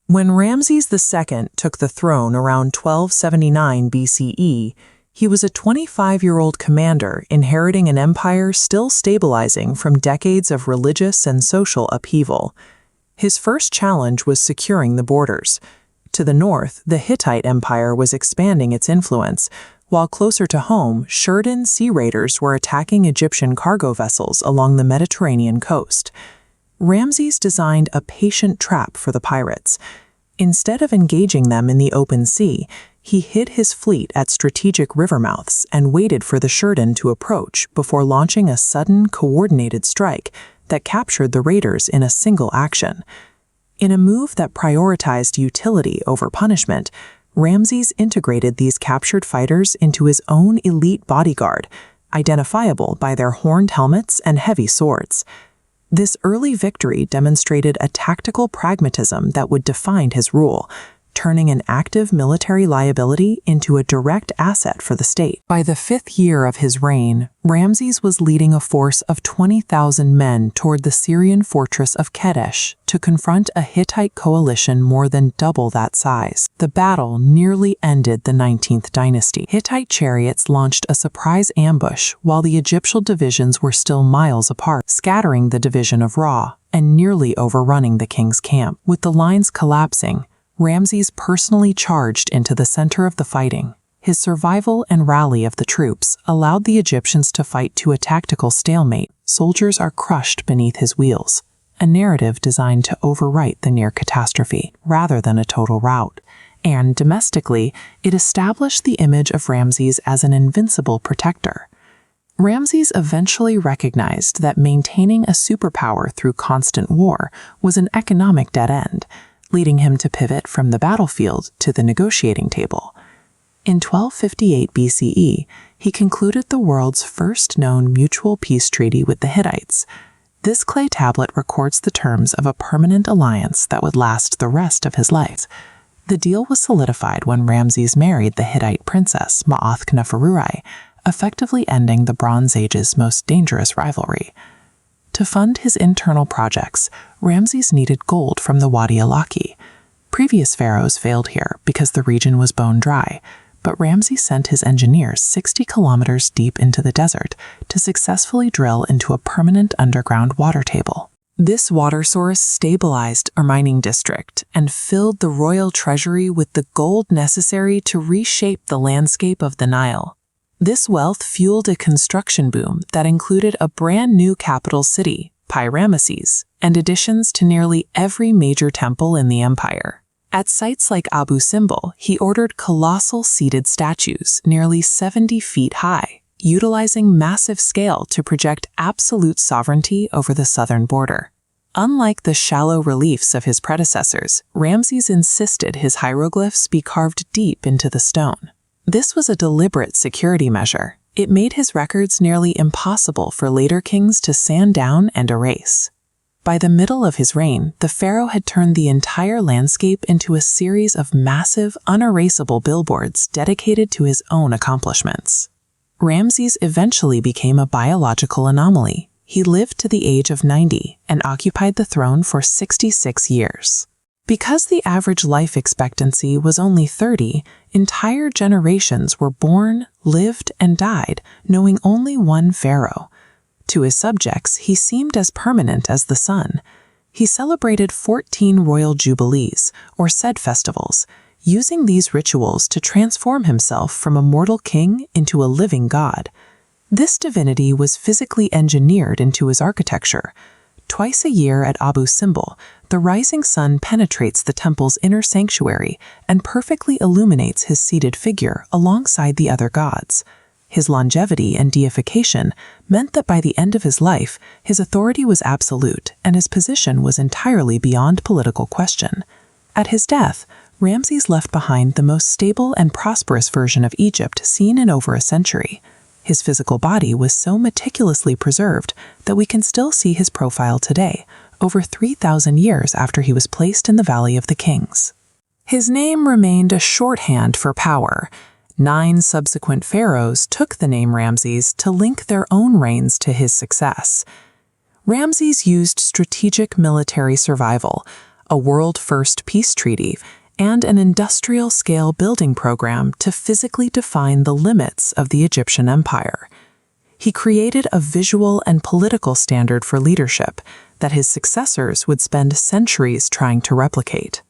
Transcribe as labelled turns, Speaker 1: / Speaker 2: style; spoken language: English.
Speaker 1: When Ramses II took the throne around 1279 BCE, he was a 25-year-old commander inheriting an empire still stabilizing from decades of religious and social upheaval. His first challenge was securing the borders. To the north, the Hittite Empire was expanding its influence, while closer to home, Sherdan sea raiders were attacking Egyptian cargo vessels along the Mediterranean coast. Ramses designed a patient trap for the pirates. Instead of engaging them in the open sea, he hid his fleet at strategic river mouths and waited for the Sherdan to approach before launching a sudden, coordinated strike that captured the raiders in a single action. In a move that prioritized utility over punishment, Ramses integrated these captured fighters into his own elite bodyguard, identifiable by their horned helmets and heavy swords. This early victory demonstrated a tactical pragmatism that would define his rule, turning an active military liability into a direct asset for the state. By the 5th year of his reign, Ramses was leading a force of 20,000 men toward the Syrian fortress of Kadesh to confront a Hittite coalition more than double that size. The battle nearly ended the 19th dynasty. Hittite chariots launched a surprise ambush while the Egyptian divisions were still miles apart, scattering the division of Ra and nearly overrunning the king's camp. With the lines collapsing, Ramses personally charged into the center of the fighting. His survival and rally of the troops allowed the Egyptians to fight to a tactical stalemate. Soldiers are crushed beneath his wheels, a narrative designed to overwrite the near catastrophe rather than a total rout. And domestically, it established the image of Ramses as an invincible protector. Ramses eventually recognized that maintaining a superpower through constant war was an economic dead end, leading him to pivot from the battlefield to the negotiating table. In 1258 BCE, he concluded the world's first known mutual peace treaty with the Hittites. This clay tablet records the terms of a permanent alliance that would last the rest of his life. The deal was solidified when Ramses married the Hittite princess Ma'ath-Neferurai, effectively ending the Bronze Age's most dangerous rivalry. To fund his internal projects, Ramses needed gold from the Wadi al-Laki. Previous pharaohs failed here because the region was bone dry, but Ramses sent his engineers 60 kilometers deep into the desert to successfully drill into a permanent underground water table. This water source stabilized a mining district and filled the royal treasury with the gold necessary to reshape the landscape of the Nile. This wealth fueled a construction boom that included a brand new capital city, Pi-Ramesses, and additions to nearly every major temple in the empire. At sites like Abu Simbel, he ordered colossal seated statues nearly 70 feet high, utilizing massive scale to project absolute sovereignty over the southern border. Unlike the shallow reliefs of his predecessors, Ramses insisted his hieroglyphs be carved deep into the stone. This was a deliberate security measure. It made his records nearly impossible for later kings to sand down and erase. By the middle of his reign, the pharaoh had turned the entire landscape into a series of massive, unerasable billboards dedicated to his own accomplishments. Ramses eventually became a biological anomaly. He lived to the age of 90 and occupied the throne for 66 years. Because the average life expectancy was only 30, entire generations were born, lived, and died, knowing only one pharaoh. To his subjects, he seemed as permanent as the sun. He celebrated 14 royal jubilees, or Sed festivals, using these rituals to transform himself from a mortal king into a living god. This divinity was physically engineered into his architecture. Twice a year at Abu Simbel, the rising sun penetrates the temple's inner sanctuary and perfectly illuminates his seated figure alongside the other gods. His longevity and deification meant that by the end of his life, his authority was absolute and his position was entirely beyond political question. At his death, Ramses left behind the most stable and prosperous version of Egypt seen in over a century. His physical body was so meticulously preserved that we can still see his profile today, over 3,000 years after he was placed in the Valley of the Kings. His name remained a shorthand for power. 9 subsequent pharaohs took the name Ramses to link their own reigns to his success. Ramses used strategic military survival, a world-first peace treaty, and an industrial-scale building program to physically define the limits of the Egyptian empire. He created a visual and political standard for leadership that his successors would spend centuries trying to replicate.